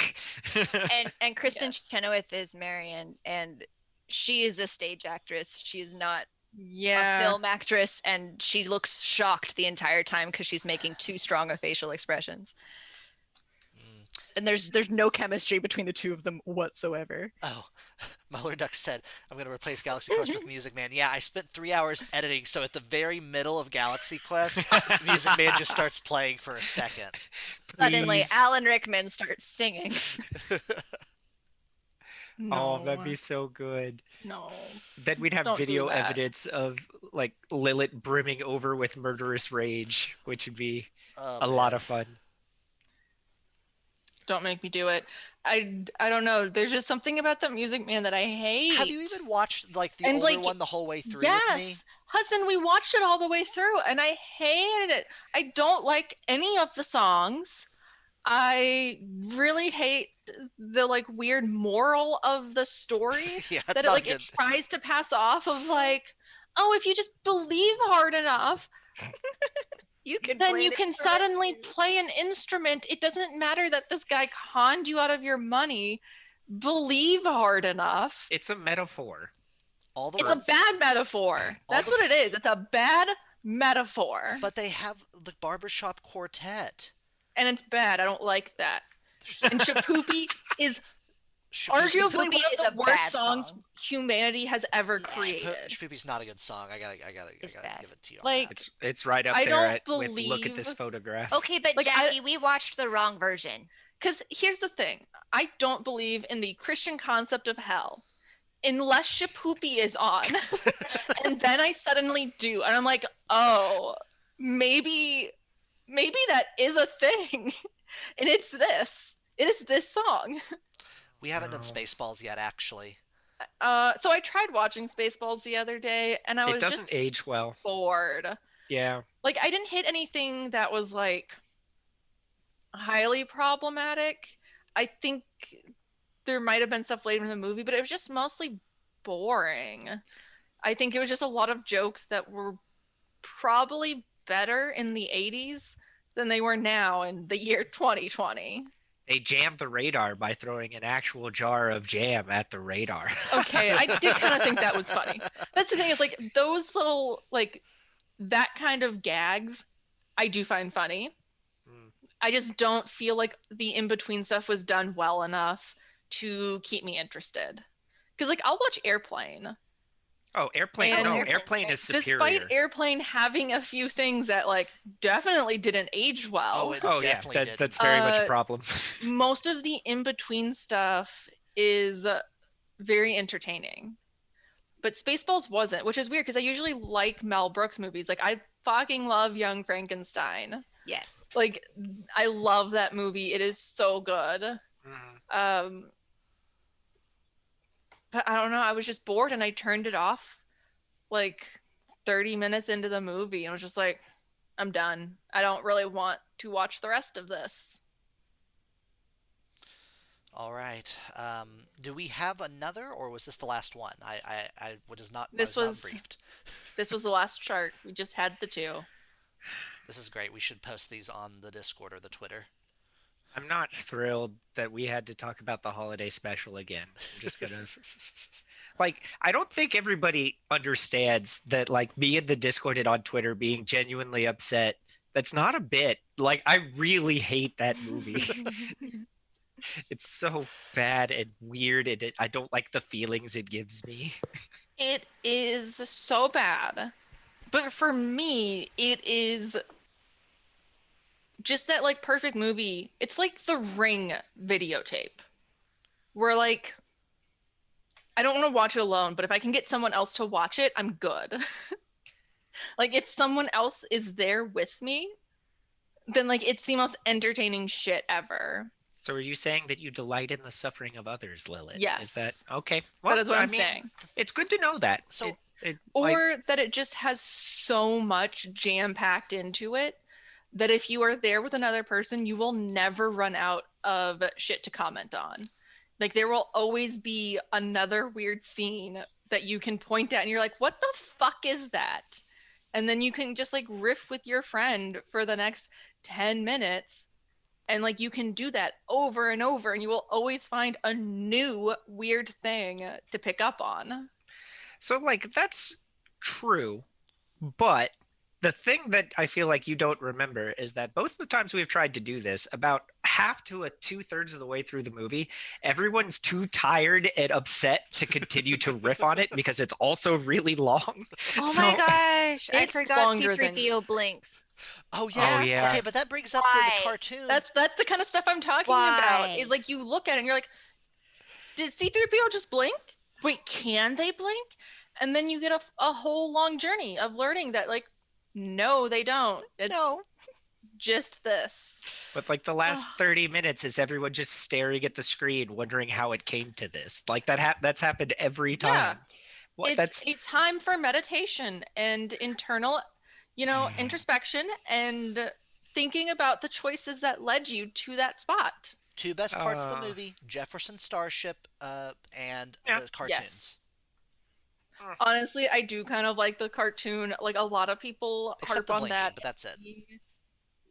And Kristen Yes. Chenoweth is Marion, and she is a stage actress. She is not a Yeah. film actress, and she looks shocked the entire time because she's making too strong of facial expressions. Mm. And there's no chemistry between the two of them whatsoever. Oh, Muller Duck said, I'm going to replace Galaxy Quest with Music Man. Yeah, I spent 3 hours editing, so at the very middle of Galaxy Quest, Music Man just starts playing for a second. Suddenly, Please. Alan Rickman starts singing. Oh, that'd No. be so good. No. Then we'd have Don't do video that. evidence of like Lilith brimming over with murderous rage, which would be Oh, a lot man. of fun. Don't make me do it. I don't know. There's just something about the Music Man that I hate. Have you even watched like the And, older like, one the whole way through yes, with me? Hudson, we watched it all the way through, and I hated it. I don't like any of the songs. I really hate the like weird moral of the story Yeah, that it's it not like good. it tries to pass off of like, oh, if you just believe hard enough, You can then play you an can instrument suddenly too. play an instrument. It doesn't matter that this guy conned you out of your money. Believe hard enough. It's a metaphor. All the It's a ones, bad metaphor. all That's the- what it is. It's a bad metaphor. but they have the barbershop quartet. And it's bad. I don't like that. There's And Shapoopy is Shapoopy- arguably Shapoopy one is of a the worst bad songs song. humanity has ever Yeah. created. Shapoopy's not a good song. I gotta It's bad. give it to you. Like, on that. It's right up I there don't with look at this believe- photograph. Okay, but Like, Jackie, we watched the wrong version. Because here's the thing, I don't believe in the Christian concept of hell unless Shapoopy is on. And then I suddenly do. And I'm like, oh, maybe that is a thing. And it's this. It is this song. We haven't done No. Spaceballs yet, actually. So I tried watching Spaceballs the other day, and I It was doesn't just age well. bored. Yeah. Like, I didn't hit anything that was like highly problematic. I think there might have been stuff later in the movie, but it was just mostly boring. I think it was just a lot of jokes that were probably better in the 80s than they were now in the year 2020. They jammed the radar by throwing an actual jar of jam at the radar. Okay, I did kind of think that was funny. That's the thing, is like those little like that kind of gags I do find funny. Mm. I just don't feel like the in-between stuff was done well enough to keep me interested. Because like I'll watch Airplane. Oh, Airplane. And- No, Airplane's Airplane great. is superior. Despite Airplane having a few things that like definitely didn't age well. Oh, it Oh yeah, definitely didn't. that's very much a Uh, problem. Most of the in-between stuff is very entertaining. But Spaceballs wasn't, which is weird because I usually like Mel Brooks movies. Like I fucking love Young Frankenstein. Yes. Like I love that movie. It is so good. Mhm. But I don't know, I was just bored and I turned it off like 30 minutes into the movie and I was just like, I'm done. I don't really want to watch the rest of this. All right. Do we have another, or was this the last one? I was not. This I was was- not briefed. This was the last chart. We just had the two. This is great. We should post these on the Discord or the Twitter. I'm not thrilled that we had to talk about the holiday special again. I'm just gonna like I don't think everybody understands that like me in the Discord and on Twitter being genuinely upset. That's not a bit. Like I really hate that movie. It's so bad and weird and I don't like the feelings it gives me. It is so bad. But for me, it is just that like perfect movie. It's like the Ring videotape. Where like I don't want to watch it alone, but if I can get someone else to watch it, I'm good. Like if someone else is there with me, then like it's the most entertaining shit ever. So are you saying that you delight in the suffering of others, Lilith? Is that Yes. okay? Well, That is what I I'm mean, saying. it's good to know that. So Like, Or that it just has so much jam packed into it that if you are there with another person, you will never run out of shit to comment on. Like there will always be another weird scene that you can point at and you're like, what the fuck is that? And then you can just like riff with your friend for the next 10 minutes. And like you can do that over and over, and you will always find a new weird thing to pick up on. so like that's true, but the thing that I feel like you don't remember is that both the times we've tried to do this, about half to a 2/3 of the way through the movie, everyone's too tired and upset to continue to riff on it because it's also really long. Oh So, my gosh, I It's forgot longer than- C3PO blinks. oh yeah. Oh, yeah. Okay, but that brings up Why? the cartoon. That's the kind of stuff I'm talking about. Why? Is like you look at it and you're like, did C3PO just blink? Wait, can they blink? And then you get a whole long journey of learning that like, no, they don't. It's No. just this. but like the last 30 minutes is everyone just staring at the screen, wondering how it came to this. Like that's happened every time. Yeah. What? It's That's a time for meditation and internal, introspection and thinking about the choices that led you to that spot. Two best parts of the Uh, movie: Jefferson Starship, and Yeah. the cartoons. Honestly, I do kind of like the cartoon. Like a lot of people Except harp the on blinking, that. but that's it.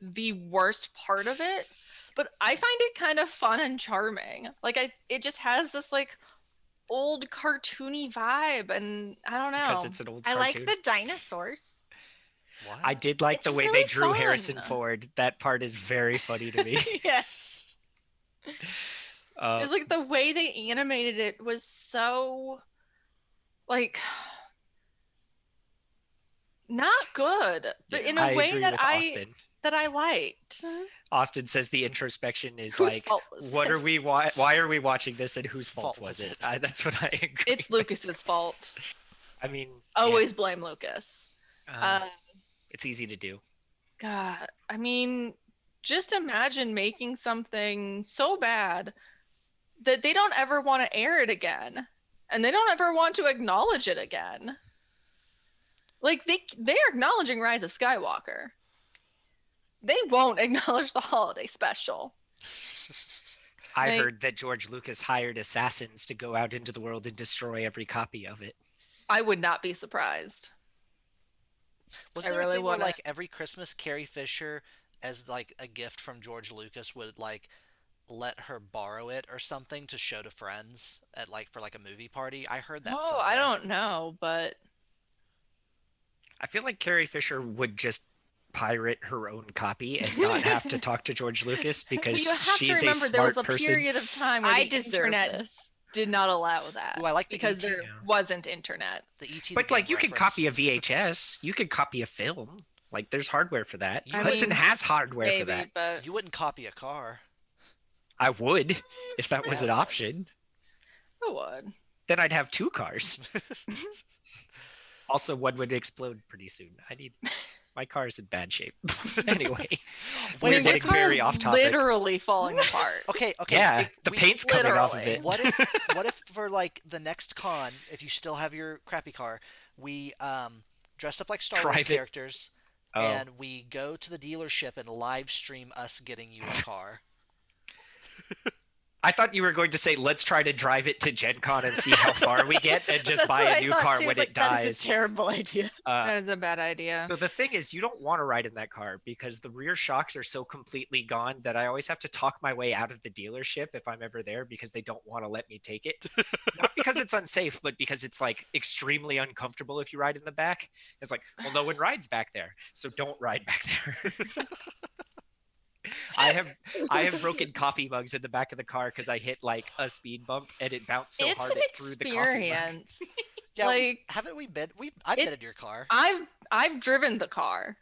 The worst part of it, but I find it kind of fun and charming. Like it just has this like old cartoony vibe, and I don't know. because it's an old I like cartoon. the dinosaurs. What? I did like It's the way really they drew fun. Harrison Ford. That part is very funny to me. Yes. Just like the way they animated it was so like not good, but in a I way agree that with Austin. I liked. Austin says the introspection is Whose like, fault was what it? are we? Why are we watching this, and whose fault Fault was was it? it? That's what I agree. It's Lucas's fault. I mean, Always blame Lucas. yeah, it's easy to do. God, I mean, just imagine making something so bad that they don't ever want to air it again, and they don't ever want to acknowledge it again. Like they're acknowledging Rise of Skywalker. They won't acknowledge the holiday special. I Like- heard that George Lucas hired assassins to go out into the world and destroy every copy of it. I would not be surprised. Was I there really a thing where wanna- like every Christmas Carrie Fisher, as like a gift from George Lucas, would like let her borrow it or something to show to friends at like for like a movie party? I heard that. Oh, I don't know, but I feel like Carrie Fisher would just pirate her own copy and not have to talk to George Lucas because you have she's to remember a there was smart a person. period of time where I the deserve internet this. did not allow that. Ooh, I like the because ET. there Yeah. wasn't internet. The ET. But the like Game you can reference. copy a VHS, you could copy a film. Like there's hardware for that. You Hudson mean, has hardware Maybe, for that. but You wouldn't copy a car. I would if that was Yeah. an option. I would. Then I'd have two cars. Also, one would explode pretty soon. My car's in bad shape. Anyway, we're Wait, getting Your car very is off topic. Literally falling apart. Okay, okay. Yeah, the we- paint's coming off of literally. it. What if for like the next con, if you still have your crappy car, we dress up like Star Wars Private- characters Oh. and we go to the dealership and live stream us getting you a car. I thought you were going to say, let's try to drive it to Gen Con and see how far we get and just That's buy what a I new thought car too. when It's it like, that is dies. a terrible idea. That is a bad idea. So the thing is, you don't want to ride in that car because the rear shocks are so completely gone that I always have to talk my way out of the dealership if I'm ever there because they don't want to let me take it. Not because it's unsafe, but because it's like extremely uncomfortable if you ride in the back. It's like, well, no one rides back there, so don't ride back there. I have broken coffee mugs in the back of the car because I hit like a speed bump and it bounced so it's hard an it threw the coffee mug. experience. Yeah, Like, haven't we been? I've it- been in your car. I've driven the car.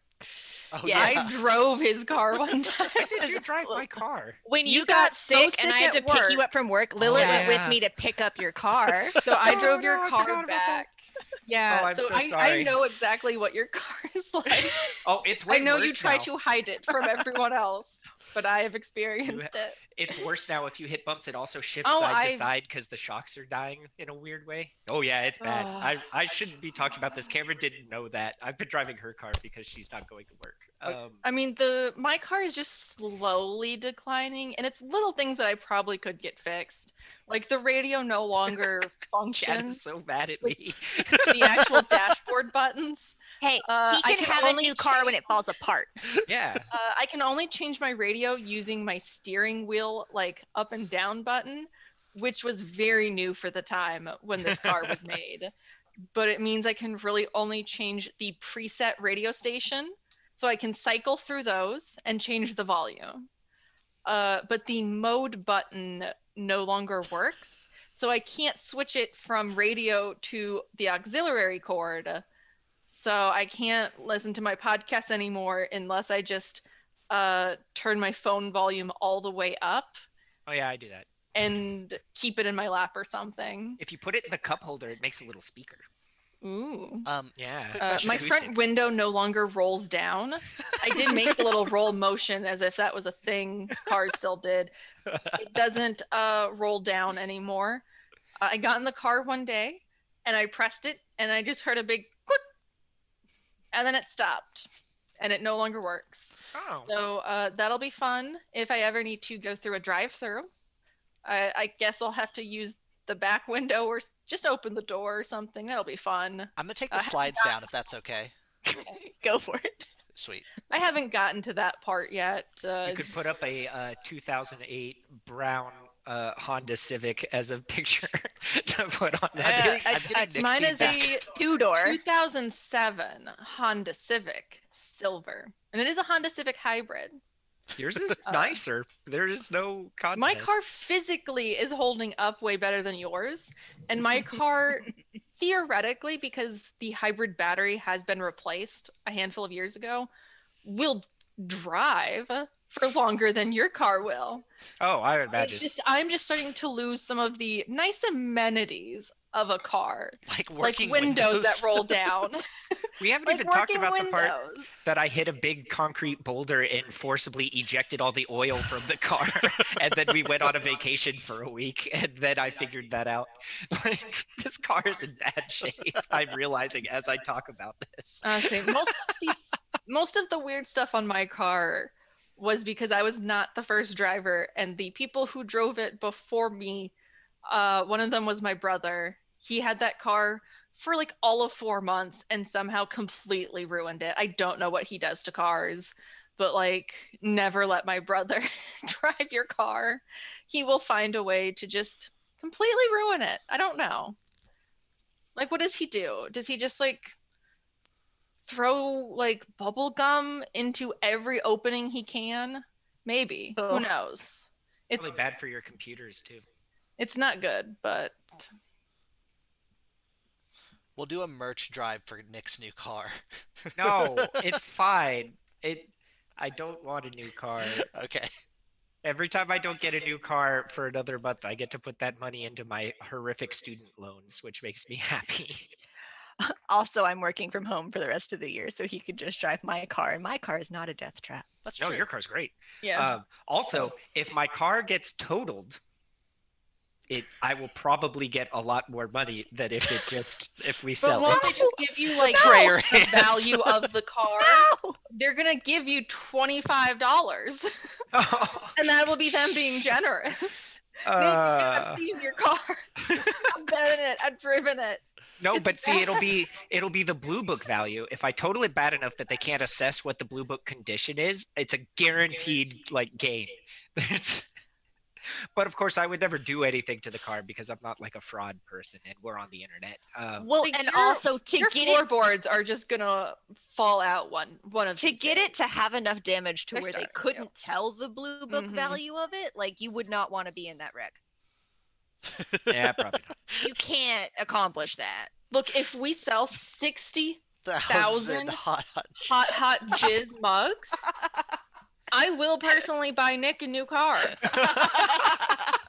Oh yeah. yeah. I drove his car one time. Why did you drive my car? When You you got got so sick and sick I had to at pick you work. up from work, Lilith went yeah. with me to pick up your car. So I Oh, drove your no, I forgot car about that. back. Yeah, Oh, I'm so so I sorry. know exactly what your car is like. Oh, it's way I know you worse try now. to hide it from everyone else. but I have experienced it. It's worse now. If you hit bumps, it also shifts Oh, side to side because the shocks are dying in a weird way. Oh yeah, it's bad. Ugh. I shouldn't be talking about this. Cameron didn't know that. I've been driving her car because she's not going to work. I mean, my car is just slowly declining, and it's little things that I probably could get fixed. Like the radio no longer Chad functions. is so mad at with me. the actual dashboard buttons. Hey, I he can can have a only new car when it falls apart. Yeah. I can only change my radio using my steering wheel, like up and down button, which was very new for the time when this car was made. But it means I can really only change the preset radio station. So I can cycle through those and change the volume. But the mode button no longer works. So I can't switch it from radio to the auxiliary cord. So I can't listen to my podcast anymore unless I just turn my phone volume all the way up Oh yeah, I do that. and keep it in my lap or something. If you put it in the cup holder, it makes a little speaker. Ooh. Yeah. Quick My question. front Acoustics. window no longer rolls down. I did make the little roll motion as if that was a thing cars still did. It doesn't roll down anymore. I got in the car one day and I pressed it and I just heard a big click and then it stopped and it no longer works. Oh. So that'll be fun if I ever need to go through a drive-through. I guess I'll have to use the back window or just open the door or something. That'll be fun. I'm gonna take the slides down if that's okay. Go for it. Sweet. I haven't gotten to that part yet. You could put up a 2008 brown Honda Civic as a picture to put on that. I'm getting Nick mine is feedback. a Two-door. 2007 Honda Civic Silver, and it is a Honda Civic hybrid. Yours is nicer. There is no contest. My car physically is holding up way better than yours, and my car theoretically, because the hybrid battery has been replaced a handful of years ago, will drive for longer than your car will. Oh, I would imagine. It's just I'm just starting to lose some of the nice amenities of a car, Like like working windows that roll down. We haven't Like even talked working about the part windows. that I hit a big concrete boulder and forcibly ejected all the oil from the car. And then we went on a vacation for a week. And then I figured that out. Like, this car is in bad shape. I'm realizing as I talk about this. Honestly, most of the weird stuff on my car was because I was not the first driver, and the people who drove it before me, one of them was my brother. He had that car for like all of 4 months and somehow completely ruined it. I don't know what he does to cars, but like never let my brother drive your car. He will find a way to just completely ruin it. I don't know. Like, what does he do? Does he just like throw like bubble gum into every opening he can? Maybe. Who Ugh. knows? It's Really bad for your computers, too. it's not good, but We'll do a merch drive for Nick's new car. No, it's fine. I don't want a new car. Okay. Every time I don't get a new car for another month, I get to put that money into my horrific student loans, which makes me happy. Also, I'm working from home for the rest of the year, so he could just drive my car, and my car is not a death trap. That's No, true. your car's great. yeah. Also, if my car gets totaled, I will probably get a lot more money than if we But sell won't it. they just give you like Prayer the hands. value of the car? No! They're gonna give you $25, and that will be them being generous. I've seen your car. I've been in it. I've driven it. No, It's but see, bad. it'll be the blue book value. If I total it bad enough that they can't assess what the blue book condition is, it's a guaranteed like gain. But of course, I would never do anything to the car because I'm not like a fraud person, and we're on the internet. Well, Like, and your- also to Your get it floorboards are just gonna fall out one of to these get days. it to have enough damage to They're where they starting to. couldn't tell the blue book Mhm. value of it, like you would not want to be in that wreck. Yeah, probably not. You can't accomplish that. Look, if we sell 60,000 1,000 hot. hot jizz mugs, I will personally buy Nick a new car.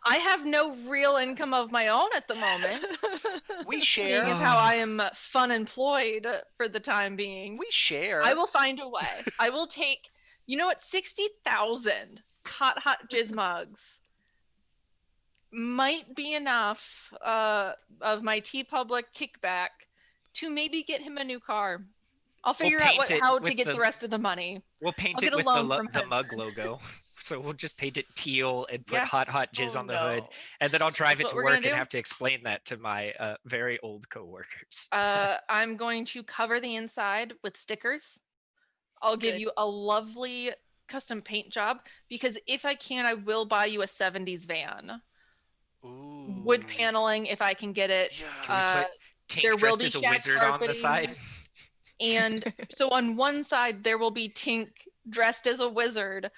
I have no real income of my own at the moment, We seeing share. as how I am fun employed for the time being. We share. I will find a way. I will take, you know what, 60,000 hot jizz mugs might be enough of my TeePublic kickback to maybe get him a new car. I'll figure out paint it how to with get the- the rest of the money. We'll paint I'll it get a with loan from the mug husband. logo. So we'll just paint it teal and put Yeah. hot jizz Oh, on the hood. no. And then I'll drive That's it what to we're gonna work and do? have to explain that to my very old coworkers. I'm going to cover the inside with stickers. I'll give Good. you a lovely custom paint job because if I can, I will buy you a 70s van. Ooh. Wood paneling if I can get it. Yes. Can we put Tink there will dressed be as a shag wizard on the carpeting. side? And so on one side there will be Tink dressed as a wizard,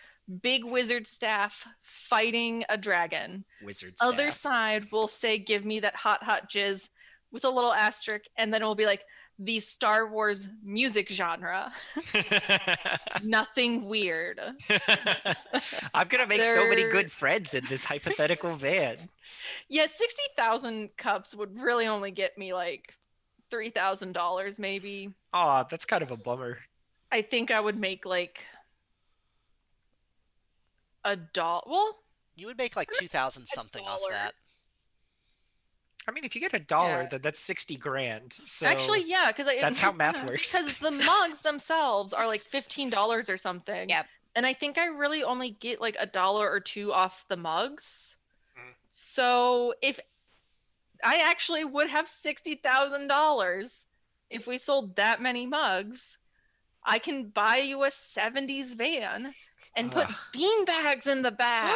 big wizard staff fighting a dragon. Wizard staff. Other side will say, "Give me that hot jizz," with a little asterisk, and then it will be like the Star Wars music genre. Nothing weird. I'm gonna make so many They're- good friends in this hypothetical van. Yeah, 60,000 cups would really only get me like $3,000 maybe. Aw, that's kind of a bummer. I think I would make like $1. Well, You would make like 2,000 something off $1. that. I mean, if you get $1, Yeah. then that's 60 grand. So actually, yeah, because that's how math works. Because the mugs themselves are like $15 or something. Yep. And I think I really only get like $1 or $2 off the mugs. Mm. So if I actually would have $60,000 if we sold that many mugs, I can buy you a 70s van and put Ugh. bean bags in the back.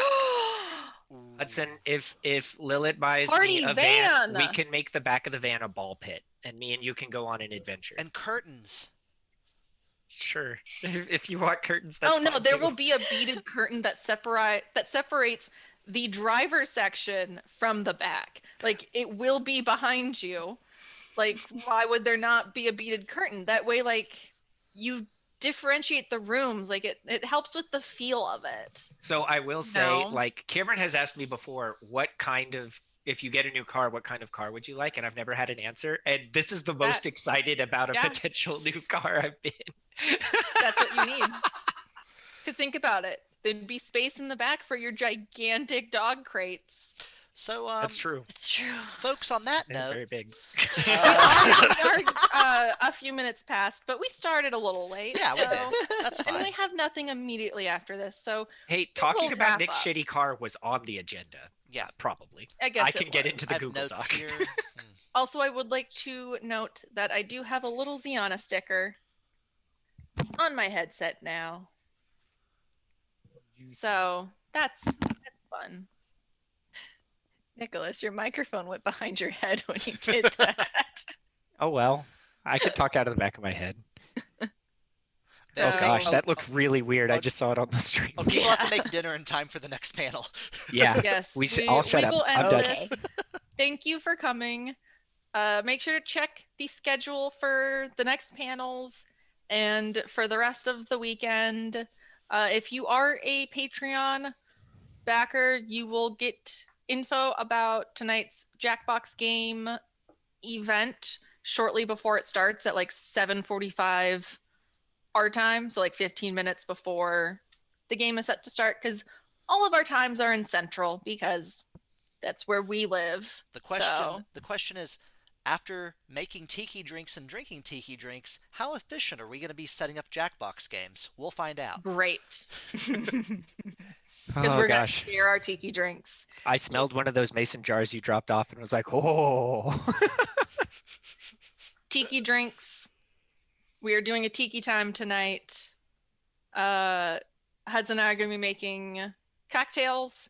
Ooh. Hudson, if Lilith buys Party me a van, van! we can make the back of the van a ball pit, and me and you can go on an adventure. And curtains. Sure, if you want curtains, that's Oh no, fine there too. will be a beaded curtain that separates the driver's section from the back. Like it will be behind you. Like why would there not be a beaded curtain? That way like you differentiate the rooms. Like it helps with the feel of it. So I will say, No. like Cameron has asked me before, what kind of, if you get a new car, what kind of car would you like? And I've never had an answer. And this is the most excited about a yeah. potential new car I've been. That's what you need. Cuz think about it. There'd be space in the back for your gigantic dog crates. So, That's true. It's true. folks, on that They're note, very big. We are a few minutes past, but we started a little late. yeah, we so- did. That's And fine. we have nothing immediately after this, so Hey, talking we'll about wrap Nick's up. shitty car was on the agenda. Yeah. Probably. I guess I can it get was. into I the have Google notes Doc. here. Also, I would like to note that I do have a little Ziana sticker on my headset now. So that's fun. Nicholas, your microphone went behind your head when you did that. Oh well, I could talk out of the back of my head. Oh So- gosh, Oh, that looked really weird. I oh, just saw it on the stream. Oh, people have to Yeah. make dinner in time for the next panel. Yeah. Yes, I'll shut we up. will end I'm done. this. Thank you for coming. Make sure to check the schedule for the next panels and for the rest of the weekend. If you are a Patreon backer, you will get info about tonight's Jackbox game event shortly before it starts at like 7:45 our time, so like 15 minutes before the game is set to start, because all of our times are in Central because that's where we live. The question is, after making tiki drinks and drinking tiki drinks, how efficient are we going to be setting up Jackbox games? We'll find out. Great, because Oh we're gonna gosh, share our tiki drinks. I smelled one of those mason jars you dropped off and was like, oh. Tiki drinks. We are doing a tiki time tonight. Hudson and I are going to be making cocktails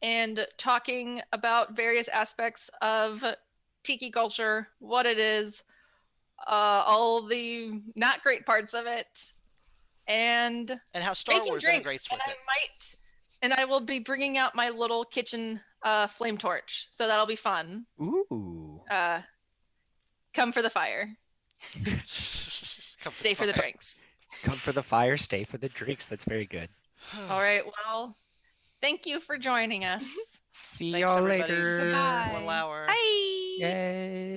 and talking about various aspects of tiki culture, what it is, all the not great parts of it, and And how Star making Wars drinks. integrates And with it. and I will be bringing out my little kitchen flame torch, so that'll be fun. Ooh. Come for the fire, Come stay for the fire. drinks. Come for the fire, stay for the drinks. That's very good. All right, well, thank you for joining us. See Thanks, y'all everybody. later. Bye. 1 hour. Bye. Yay.